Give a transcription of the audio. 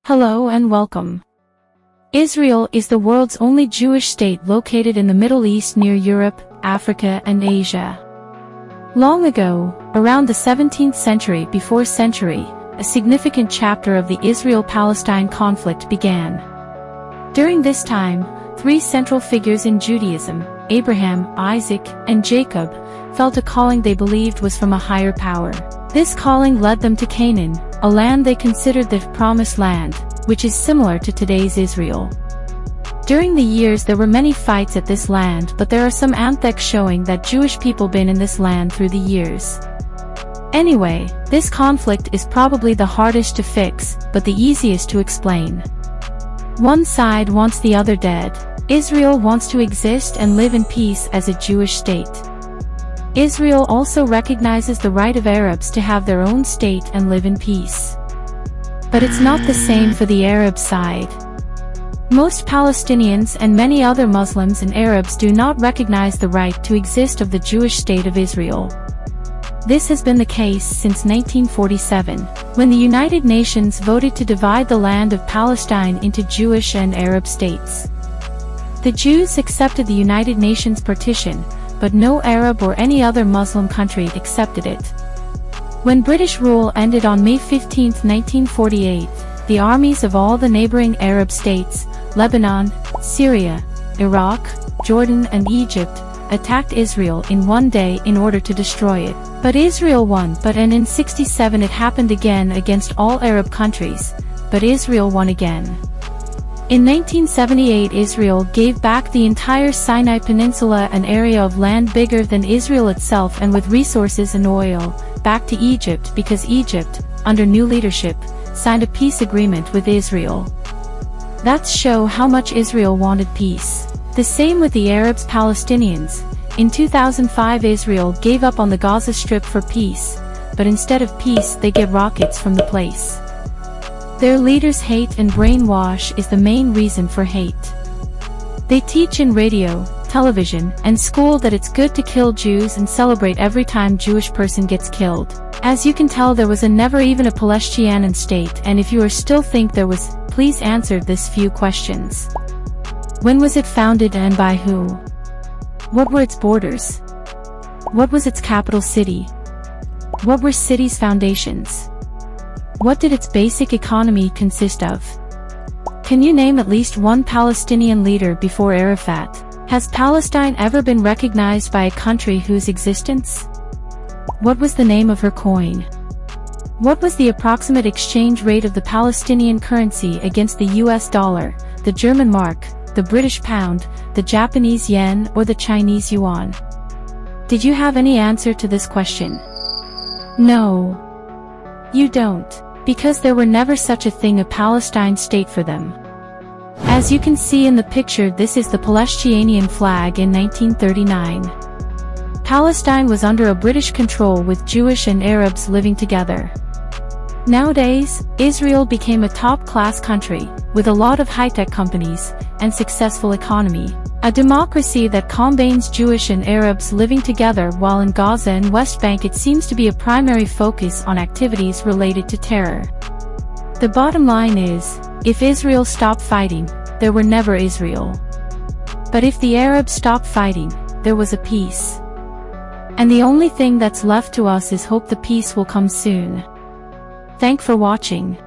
Hello and welcome. Israel is the world's only Jewish state located in the Middle East near Europe, Africa and Asia. Long ago, around the 17th century before century, a significant chapter of the Israel-Palestine conflict began. During this time, three central figures in Judaism, Abraham, Isaac, and Jacob, felt a calling they believed was from a higher power. This calling led them to Canaan, a land they considered the promised land, which is similar to today's Israel. During the years there were many fights at this land, but there are some antheks showing that Jewish people been in this land through the years. Anyway, this conflict is probably the hardest to fix, but the easiest to explain. One side wants the other dead. Israel wants to exist and live in peace as a Jewish state. Israel also recognizes the right of Arabs to have their own state and live in peace. But it's not the same for the Arab side. Most Palestinians and many other Muslims and Arabs do not recognize the right to exist of the Jewish state of Israel. This has been the case since 1947, when the United Nations voted to divide the land of Palestine into Jewish and Arab states. The Jews accepted the United Nations partition, but no Arab or any other Muslim country accepted it. When British rule ended on May 15, 1948, the armies of all the neighboring Arab states, Lebanon, Syria, Iraq, Jordan and Egypt, attacked Israel in one day in order to destroy it. But Israel won. And in 1967 it happened again against all Arab countries, but Israel won again. In 1978 Israel gave back the entire Sinai Peninsula, an area of land bigger than Israel itself and with resources and oil, back to Egypt because Egypt, under new leadership, signed a peace agreement with Israel. That shows how much Israel wanted peace. The same with the Arabs Palestinians. In 2005 Israel gave up on the Gaza Strip for peace, but instead of peace they get rockets from the place. Their leaders' hate and brainwash is the main reason for hate. They teach in radio, television, and school that it's good to kill Jews and celebrate every time Jewish person gets killed. As you can tell, there was never even a Palestinian state, and if you are still think there was, please answer this few questions. When was it founded and by who? What were its borders? What was its capital city? What were cities' foundations? What did its basic economy consist of? Can you name at least one Palestinian leader before Arafat? Has Palestine ever been recognized by a country whose existence? What was the name of her coin? What was the approximate exchange rate of the Palestinian currency against the US dollar, the German mark, the British pound, the Japanese yen or the Chinese yuan? Did you have any answer to this question? No. You don't. Because there were never such a thing a Palestine state for them. As you can see in the picture, this is the Palestinian flag in 1939. Palestine was under a British control with Jewish and Arabs living together. Nowadays, Israel became a top-class country, with a lot of high-tech companies, and successful economy. A democracy that combines Jewish and Arabs living together, while in Gaza and West Bank it seems to be a primary focus on activities related to terror. The bottom line is, if Israel stopped fighting, there were never Israel. But if the Arabs stopped fighting, there was a peace. And the only thing that's left to us is hope the peace will come soon. Thanks for watching.